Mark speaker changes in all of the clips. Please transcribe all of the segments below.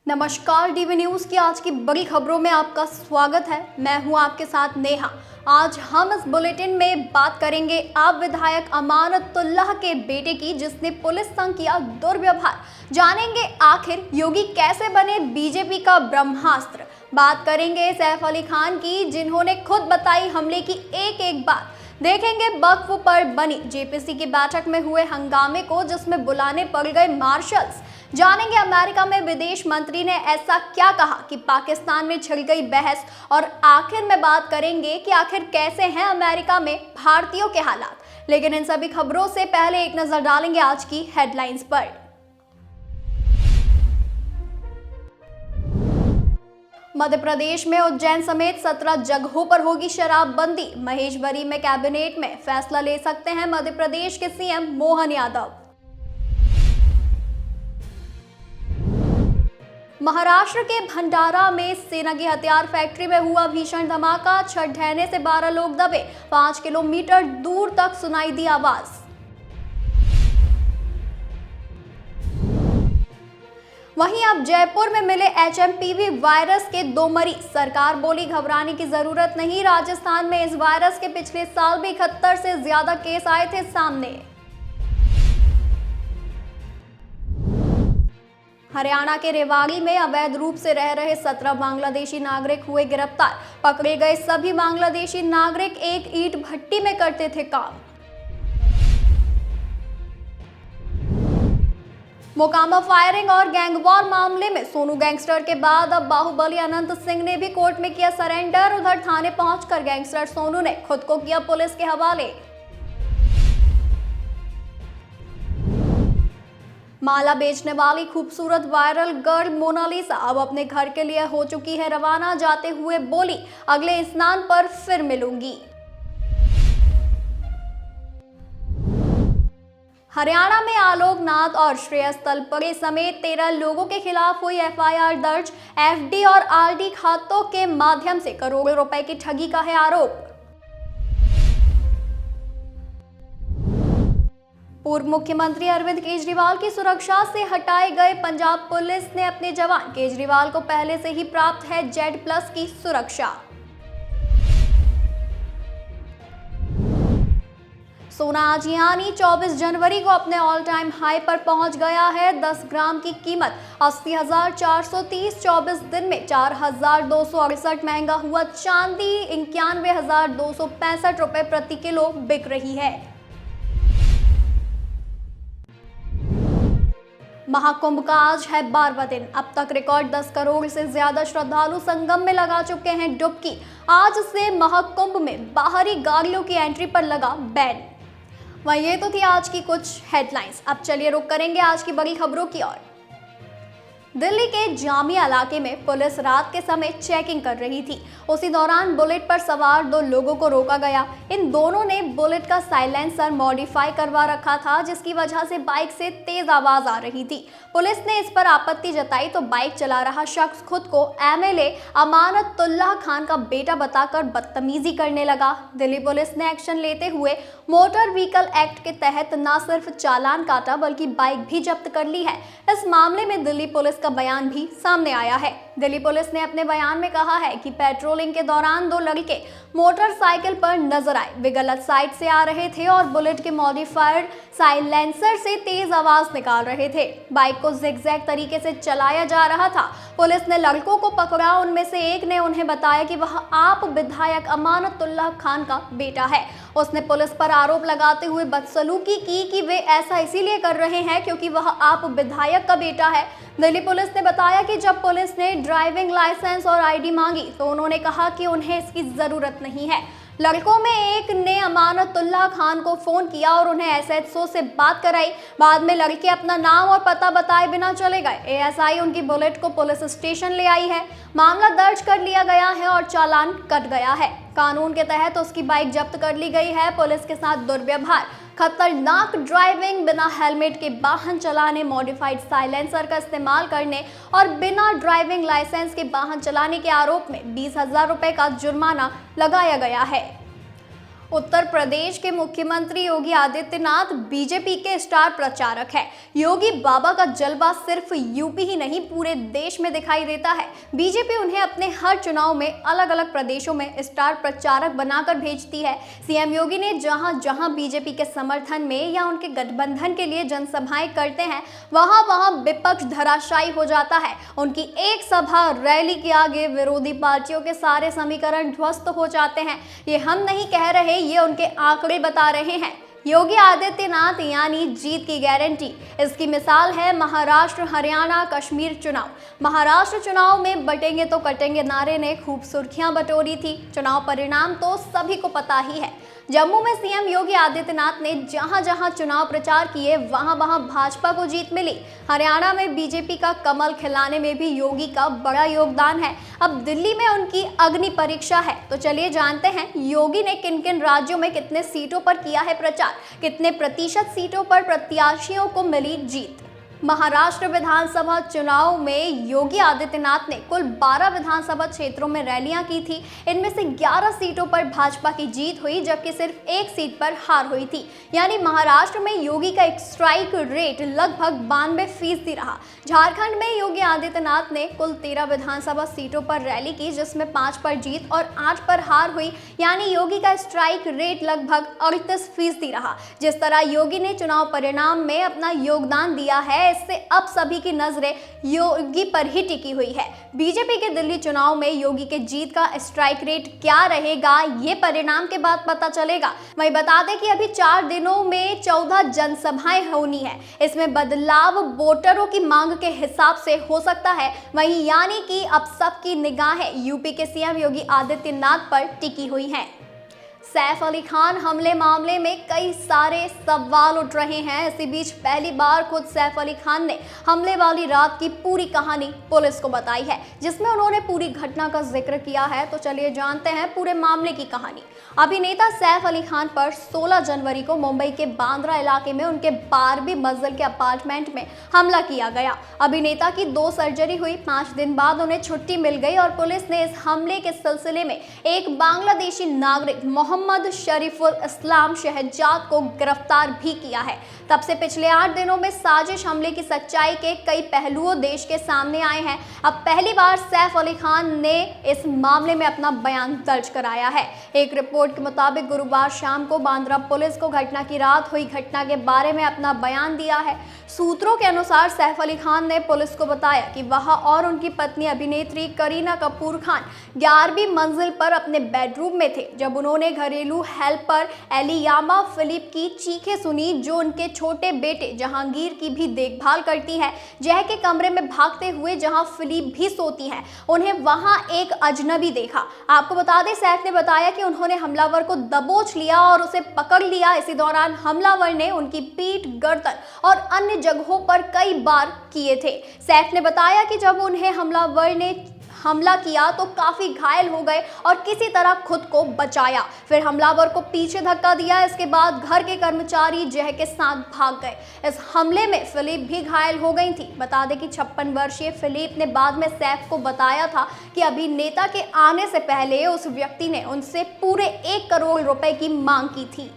Speaker 1: नमस्कार, DV news की आज की बड़ी खबरों में आपका स्वागत है। मैं हूं आपके साथ नेहा। आज हम इस बुलेटिन में बात करेंगे आप विधायक अमानतुल्लाह के बेटे की, जिसने पुलिस संग किया दुर्व्यवहार। जानेंगे आखिर योगी कैसे बने बीजेपी का ब्रह्मास्त्र। बात करेंगे सैफ अली खान की, जिन्होंने खुद बताई हमले की एक एक बात। देखेंगे वक्फ पर बनी जेपीसी की बैठक में हुए हंगामे को, जिसमें बुलाने पड़ गए मार्शल्स। जानेंगे अमेरिका में विदेश मंत्री ने ऐसा क्या कहा कि पाकिस्तान में छिड़ गई बहस। और आखिर में बात करेंगे कि आखिर कैसे हैं अमेरिका में भारतीयों के हालात। लेकिन इन सभी खबरों से पहले एक नजर डालेंगे आज की हेडलाइंस पर। मध्य प्रदेश में उज्जैन समेत 17 जगहों पर होगी शराबबंदी। महेश्वरी में कैबिनेट में फैसला ले सकते हैं मध्य प्रदेश के सीएम मोहन यादव। महाराष्ट्र के भंडारा में सेना की हथियार फैक्ट्री में हुआ भीषण धमाका। छत ढहने से 12 लोग दबे। 5 किलोमीटर दूर तक सुनाई दी आवाज। वहीं अब जयपुर में मिले एचएमपीवी वायरस के 2 मरीज। सरकार बोली घबराने की जरूरत नहीं। राजस्थान में इस वायरस के पिछले साल भी 71 से ज्यादा केस आए थे सामने। हरियाणा के रेवाड़ी में अवैध रूप से रह रहे 17 बांग्लादेशी नागरिक हुए गिरफ्तार। पकड़े गए सभी बांग्लादेशी नागरिक एक ईंट भट्टी में करते थे काम। मोकामा फायरिंग और गैंगवॉर मामले में सोनू गैंगस्टर के बाद अब बाहुबली अनंत सिंह ने भी कोर्ट में किया सरेंडर। उधर थाने पहुंचकर गैंगस्टर सोनू ने खुद को किया पुलिस के हवाले। माला बेचने वाली खूबसूरत वायरल गर्ल मोनालिसा अब अपने घर के लिए हो चुकी है रवाना। जाते हुए बोली, अगले स्नान पर फिर मिलूंगी। हरियाणा में आलोक नाथ और श्रेयस तलपड़े समेत 13 लोगों के खिलाफ हुई एफआईआर दर्ज। एफडी और आरडी खातों के माध्यम से करोड़ों रुपए की ठगी का है आरोप। पूर्व मुख्यमंत्री अरविंद केजरीवाल की सुरक्षा से हटाए गए पंजाब पुलिस ने अपने जवान केजरीवाल को पहले से ही प्राप्त है Z+ की सुरक्षा। सोना आज यानी 24 जनवरी को अपने ऑल टाइम हाई पर पहुंच गया है। 10 ग्राम की कीमत 80,430। 24 दिन में 4,268 महंगा हुआ चांदी 91,265 रुपए प्रति किलो बिक रही है। महाकुंभ का आज है 12वां दिन। अब तक रिकॉर्ड 10 करोड़ से ज्यादा श्रद्धालु संगम में लगा चुके हैं डुबकी। आज से महाकुंभ में बाहरी गाड़ियों की एंट्री पर लगा बैन। वहीं ये तो थी आज की कुछ हेडलाइंस। अब चलिए रुक करेंगे आज की बड़ी खबरों की ओर। दिल्ली के जामिया इलाके में पुलिस रात के समय चेकिंग कर रही थी। उसी दौरान बुलेट पर सवार 2 लोगों को रोका गया। इन दोनों ने बुलेट का साइलेंसर मॉडिफाई करवा रखा था, जिसकी वजह से बाइक से तेज आवाज आ रही थी। पुलिस ने इस पर आपत्ति जताई तो बाइक चला रहा शख्स खुद को एमएलए अमानतुल्लाह खान का बेटा बताकर बदतमीजी करने लगा। दिल्ली पुलिस ने एक्शन लेते हुए मोटर व्हीकल एक्ट के तहत न सिर्फ चालान काटा बल्कि बाइक भी जब्त कर ली है। इस मामले में दिल्ली पुलिस का बयान भी सामने आया है। दिल्ली पुलिस ने अपने बयान में कहा है कि पेट्रोलिंग के दौरान 2 लड़के मोटरसाइकिल पर नजर आए। वे गलत साइड से आ रहे थे और बुलेट के मॉडिफाइड साइलेंसर से तेज आवाज निकाल रहे थे। बाइक को जिगजैग तरीके से चलाया जा रहा था। पुलिस ने लड़कों को पकड़ा। उनमें से एक ने उन्हें बताया कि वह आप विधायक अमानतुल्लाह खान का बेटा है। उसने पुलिस पर आरोप लगाते हुए बदसलूकी की कि वे ऐसा इसीलिए कर रहे हैं क्योंकि वह आप विधायक का बेटा है। दिल्ली पुलिस ने बताया कि जब पुलिस ने ड्राइविंग लाइसेंस और आईडी मांगी तो उन्होंने कहा कि उन्हें इसकी जरूरत नहीं है। लड़कों में एक ने अमानतुल्लाह खान को फोन किया और उन्हें एसएचओ से बात कराई। बाद में लड़के अपना नाम और पता बताए बिना चले गए। एएसआई उनकी बुलेट को पुलिस स्टेशन ले आई है। मामला दर्ज कर लिया गया है और चालान कट गया है। कानून के तहत उसकी बाइक जब्त कर ली गई है। पुलिस के साथ दुर्व्यवहार, खतरनाक ड्राइविंग, बिना हेलमेट के वाहन चलाने, मॉडिफाइड साइलेंसर का इस्तेमाल करने और बिना ड्राइविंग लाइसेंस के वाहन चलाने के आरोप में 20,000 रुपए का जुर्माना लगाया गया है। उत्तर प्रदेश के मुख्यमंत्री योगी आदित्यनाथ बीजेपी के स्टार प्रचारक हैं। योगी बाबा का जलवा सिर्फ यूपी ही नहीं पूरे देश में दिखाई देता है। बीजेपी उन्हें अपने हर चुनाव में अलग अलग प्रदेशों में स्टार प्रचारक बनाकर भेजती है। सीएम योगी ने जहां जहां बीजेपी के समर्थन में या उनके गठबंधन के लिए जनसभाएं करते हैं, वहां वहां विपक्ष धराशायी हो जाता है। उनकी एक सभा रैली के आगे विरोधी पार्टियों के सारे समीकरण ध्वस्त हो जाते हैं। ये हम नहीं कह रहे, ये उनके आंकड़े बता रहे हैं। योगी आदित्यनाथ यानी जीत की गारंटी। इसकी मिसाल है महाराष्ट्र, हरियाणा, कश्मीर चुनाव। महाराष्ट्र चुनाव में बटेंगे तो कटेंगे नारे ने खूब सुर्खियां बटोरी थी। चुनाव परिणाम तो सभी को पता ही है। जम्मू में सीएम योगी आदित्यनाथ ने जहां जहां चुनाव प्रचार किए, वहां वहां भाजपा को जीत मिली। हरियाणा में बीजेपी का कमल खिलाने में भी योगी का बड़ा योगदान है। अब दिल्ली में उनकी अग्नि परीक्षा है, तो चलिए जानते हैं योगी ने किन किन राज्यों में कितने सीटों पर किया है प्रचार, कितने प्रतिशत सीटों पर प्रत्याशियों को मिली जीत। महाराष्ट्र विधानसभा चुनाव में योगी आदित्यनाथ ने कुल 12 विधानसभा क्षेत्रों में रैलियां की थी। इनमें से 11 सीटों पर भाजपा की जीत हुई, जबकि सिर्फ एक सीट पर हार हुई थी। यानी महाराष्ट्र में योगी का एक स्ट्राइक रेट लगभग 92% रहा। झारखंड में योगी आदित्यनाथ ने कुल 13 विधानसभा सीटों पर रैली की, जिसमें 5 पर जीत और 8 पर हार हुई। यानी योगी का स्ट्राइक रेट लगभग 38% रहा। जिस तरह योगी ने चुनाव परिणाम में अपना योगदान दिया है, इससे अब सभी की नजरें योगी पर ही टिकी हुई है। बीजेपी के दिल्ली चुनाव में योगी के जीत का स्ट्राइक रेट क्या रहेगा, ये परिणाम के बाद पता चलेगा। वहीं बता दें कि अभी 4 दिनों में 14 जनसभाएं होनी है। इसमें बदलाव वोटरों की मांग के हिसाब से हो सकता है। वहीं यानी कि अब सबकी निगाहें यूपी के सीएम योगी आदित्यनाथ पर टिकी हुई हैं। सैफ अली खान हमले मामले में कई सारे सवाल उठ रहे हैं। इसी बीच पहली बार खुद सैफ अली खान ने हमले वाली रात की पूरी कहानी पुलिस को बताई है, जिसमें उन्होंने पूरी घटना का जिक्र किया है। तो चलिए जानते हैं पूरे मामले की कहानी। अभिनेता सैफ अली खान पर 16 जनवरी को मुंबई के बांद्रा इलाके में उनके 12वीं मंजिल के अपार्टमेंट में हमला किया गया। अभिनेता की 2 सर्जरी हुई। 5 दिन बाद उन्हें छुट्टी मिल गई और पुलिस ने इस हमले के सिलसिले में एक बांग्लादेशी नागरिक मोहम्मद शरीफुल इस्लाम शहजाद को गिरफ्तार भी किया है। तब से पिछले 8 दिनों में साजिश हमले की सच्चाई के कई पहलुओं देश के सामने आए हैं। अब पहली बार सैफ अली खान ने इस मामले में अपना बयान दर्ज कराया है। एक रिपोर्ट के मुताबिक गुरुवार शाम को बांद्रा पुलिस को घटना की रात हुई घटना के बारे में अपना बयान दिया है। सूत्रों के अनुसार सैफ अली खान ने पुलिस को बताया कि वह और उनकी पत्नी अभिनेत्री करीना कपूर खान 11वीं मंजिल पर अपने बेडरूम में थे, जब उन्होंने घरेलू हेल्पर एलियामा फिलिप की चीखें सुनी, जो उनके छोटे बेटे जहांगीर की भी देखभाल करती है। जह के कमरे में भागते हुए जहां फिलिप भी सोती हैं, उन्हें वहां एक अजनबी देखा। आपको बता दें, सैफ ने बताया कि उन्होंने हमलावर को दबोच लिया और उसे पकड़ लिया। इसी दौरान हमलावर ने उनकी पीठ, गर्दन और अन्य जगहों पर कई बार किए थे। सैफ ने बताया कि जब उन्हें हमलावर ने हमला किया तो काफी घायल हो गए और किसी तरह खुद को बचाया। फिर हमलावर को पीछे धक्का दिया। इसके बाद घर के कर्मचारी जय के साथ भाग गए। इस हमले में फिलिप भी घायल हो गई थी। बता दें कि 56 वर्षीय फिलिप ने बाद में सैफ को बताया था कि अभिनेता के आने से पहले उस व्यक्ति ने उनसे पूरे 1 करोड़ रुपए की मांग की थी।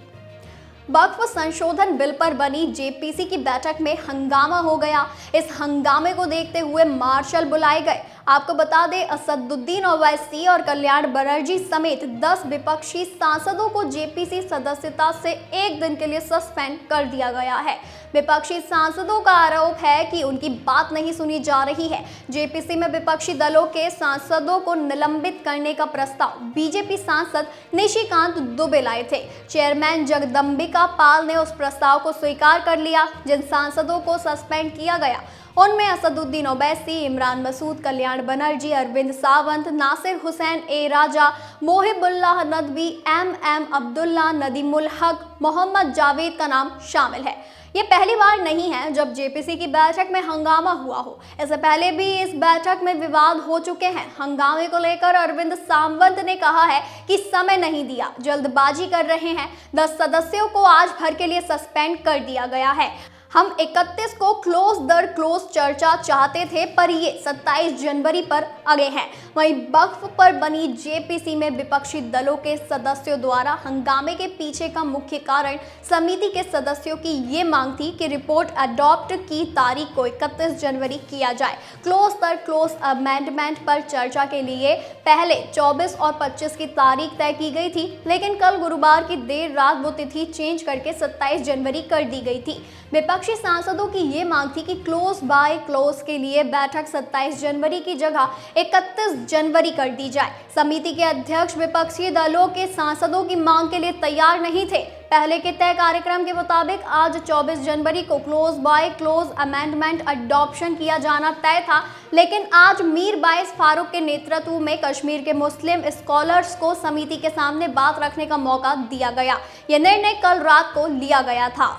Speaker 1: वक्फ संशोधन बिल पर बनी जेपीसी की बैठक में हंगामा हो गया। इस हंगामे को देखते हुए मार्शल बुलाए गए। आपको बता दें, असदुद्दीन ओवैसी और कल्याण बनर्जी समेत 10 विपक्षी सांसदों को जेपीसी सदस्यता से 1 दिन के लिए सस्पेंड कर दिया गया है। विपक्षी सांसदों का आरोप है कि उनकी बात नहीं सुनी जा रही है। जेपीसी में विपक्षी दलों के सांसदों को निलंबित करने का प्रस्ताव बीजेपी सांसद निशिकांत दुबे लाए थे। चेयरमैन जगदम्बिका पाल ने उस प्रस्ताव को स्वीकार कर लिया। जिन सांसदों को सस्पेंड किया गया उनमें असदुद्दीन ओवैसी, इमरान मसूद, कल्याण बनर्जी, अरविंद सावंत, नासिर हुसैन ए राजा, मोहिबुल्लाह नदवी, एम अब्दुल्ला, नदीमुल हक, मोहम्मद जावेद का नाम शामिल है। ये पहली बार नहीं है जब जेपीसी की बैठक में हंगामा हुआ हो। इससे पहले भी इस बैठक में विवाद हो चुके हैं। हंगामे को लेकर अरविंद सावंत ने कहा है कि समय नहीं दिया, जल्दबाजी कर रहे हैं। 10 सदस्यों को आज भर के लिए सस्पेंड कर दिया गया है। हम 31 को क्लोज दर क्लोज चर्चा चाहते थे, पर ये 27 जनवरी पर अड़े हैं। वहीं वक्फ पर बनी जेपीसी में विपक्षी दलों के सदस्यों द्वारा हंगामे के पीछे का मुख्य कारण समिति के सदस्यों की ये मांग थी कि रिपोर्ट अडॉप्ट की तारीख को 31 जनवरी किया जाए। क्लोज दर क्लोज अमेंडमेंट पर चर्चा के लिए पहले 24 और 25 की तारीख तय की गई थी, लेकिन कल गुरुवार की देर रात वो तिथि चेंज करके 27 जनवरी कर दी गई थी। विपक्षी सांसदों की ये मांग थी कि क्लोज बाय क्लोज के लिए बैठक 27 जनवरी की जगह 31 जनवरी कर दी जाए। समिति के अध्यक्ष विपक्षी दलों के सांसदों की मांग के लिए तैयार नहीं थे। पहले के तय कार्यक्रम के मुताबिक आज 24 जनवरी को close by close amendment adoption किया जाना तय था, लेकिन आज मीर बाइस फारूक के नेतृत्व में कश्मीर के मुस्लिम स्कॉलर्स को समिति के सामने बात रखने का मौका दिया गया। यह निर्णय कल रात को लिया गया था।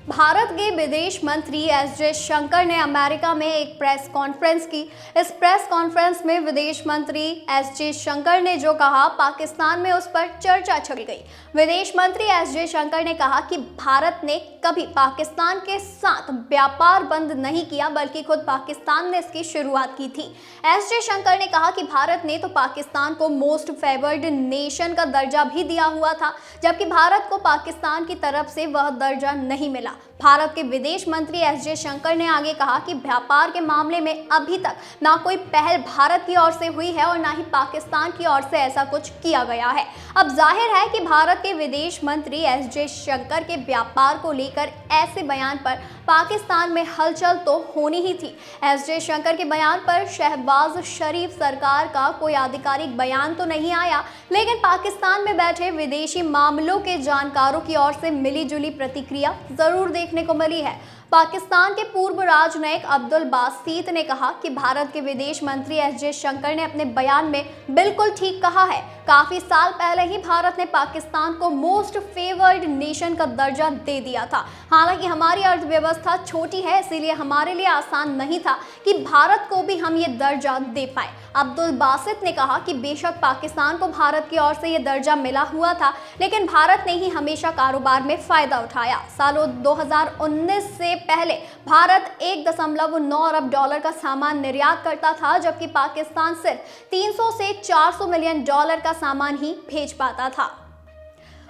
Speaker 1: भारत के विदेश मंत्री एस जयशंकर ने अमेरिका में एक प्रेस कॉन्फ्रेंस की। इस प्रेस कॉन्फ्रेंस में विदेश मंत्री एस जयशंकर ने जो कहा, पाकिस्तान में उस पर चर्चा छिड़ गई। विदेश मंत्री एस जयशंकर ने कहा कि भारत ने कभी पाकिस्तान के साथ व्यापार बंद नहीं किया, बल्कि खुद पाकिस्तान ने इसकी शुरुआत की थी। एस जयशंकर ने कहा कि भारत ने तो पाकिस्तान को मोस्ट फेवर्ड नेशन का दर्जा भी दिया हुआ था, जबकि भारत को पाकिस्तान की तरफ से वह दर्जा नहीं मिला। भारत के विदेश मंत्री एस जयशंकर ने आगे कहा कि व्यापार के मामले में अभी तक ना कोई पहल भारत की ओर से हुई है और ना ही पाकिस्तान की ओर से ऐसा कुछ किया गया है। अब जाहिर है कि भारत के विदेश मंत्री एस जयशंकर के व्यापार को लेकर ऐसे बयान पर पाकिस्तान में हलचल तो होनी ही थी। एस जयशंकर के बयान पर शहबाज शरीफ सरकार का कोई आधिकारिक बयान तो नहीं आया, लेकिन पाकिस्तान में बैठे विदेशी मामलों के जानकारों की ओर से मिली जुली प्रतिक्रिया जरूर देखने को मिली है। पाकिस्तान के पूर्व राजनयिक अब्दुल बासित ने कहा कि भारत के विदेश मंत्री एस जयशंकर ने अपने बयान में बिल्कुल ठीक कहा है। काफी साल पहले ही भारत ने पाकिस्तान को मोस्ट फेवर्ड नेशन का दर्जा दे दिया था। हालांकि हमारी अर्थव्यवस्था छोटी है, इसीलिए हमारे लिए आसान नहीं था कि भारत को भी हम ये दर्जा दे पाए। अब्दुल बासित ने कहा कि बेशक पाकिस्तान को भारत की ओर से ये दर्जा मिला हुआ था, लेकिन भारत ने ही हमेशा कारोबार में फायदा उठाया। सालों 2019 से पहले भारत 1.9 अरब डॉलर का सामान निर्यात करता था, जबकि पाकिस्तान सिर्फ 300 से 400 मिलियन डॉलर का सामान ही भेज पाता था।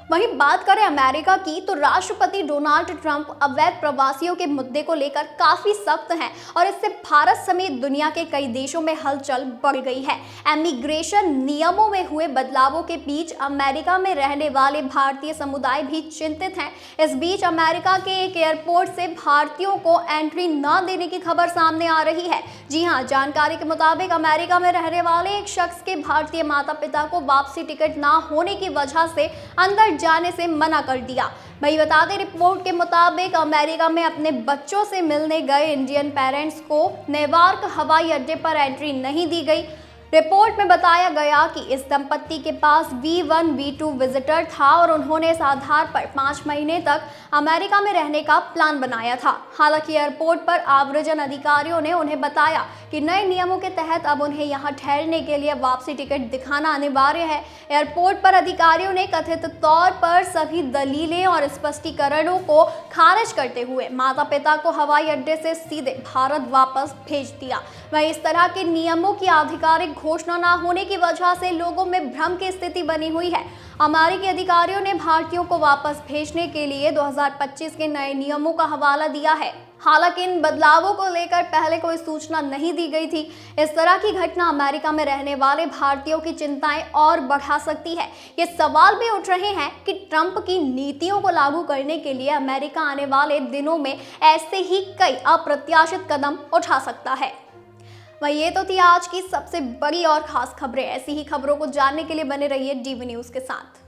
Speaker 1: वहीं बात करें अमेरिका की, तो राष्ट्रपति डोनाल्ड ट्रंप अवैध प्रवासियों के मुद्दे को लेकर काफी सख्त हैं और इससे भारत समेत दुनिया के कई देशों में हलचल बढ़ गई है। इमिग्रेशन नियमों में हुए बदलावों के बीच अमेरिका में रहने वाले भारतीय समुदाय भी चिंतित हैं। इस बीच अमेरिका के एक एयरपोर्ट से भारतीयों को एंट्री न देने की खबर सामने आ रही है। जी हां, जानकारी के मुताबिक अमेरिका में रहने वाले एक शख्स के भारतीय माता पिता को वापसी टिकट न होने की वजह से अंदर जाने से मना कर दिया। वही बता दें, रिपोर्ट के मुताबिक अमेरिका में अपने बच्चों से मिलने गए इंडियन पेरेंट्स को नेवार्क हवाई अड्डे पर एंट्री नहीं दी गई। रिपोर्ट में बताया गया कि इस दंपत्ति के पास V1 V2 विजिटर था और उन्होंने इस आधार पर 5 महीने तक अमेरिका में रहने का प्लान बनाया था। हालांकि एयरपोर्ट पर आव्रजन अधिकारियों ने उन्हें बताया कि नए नियमों के तहत अब उन्हें यहां ठहरने के लिए वापसी टिकट दिखाना अनिवार्य है। एयरपोर्ट पर अधिकारियों ने कथित तौर पर सभी दलीलें और स्पष्टीकरणों को खारिज करते हुए माता पिता को हवाई अड्डे से सीधे भारत वापस भेज दिया। वहीं इस तरह के नियमों की आधिकारिक घोषणा न होने की वजह से लोगों में भ्रम की स्थिति बनी हुई है। अमेरिकी अधिकारियों ने भारतीयों को वापस भेजने के लिए 2025 के नए नियमों का हवाला दिया है। हालांकि इन बदलावों को लेकर पहले कोई सूचना नहीं दी गई थी। इस तरह की घटना अमेरिका में रहने वाले भारतीयों की चिंताएं और बढ़ा सकती है। ये सवाल भी उठ रहे हैं कि ट्रंप की नीतियों को लागू करने के लिए अमेरिका आने वाले दिनों में ऐसे ही कई अप्रत्याशित कदम उठा सकता है। वही ये तो थी आज की सबसे बड़ी और खास खबरें। ऐसी ही खबरों को जानने के लिए बने रहिए DV न्यूज़ के साथ।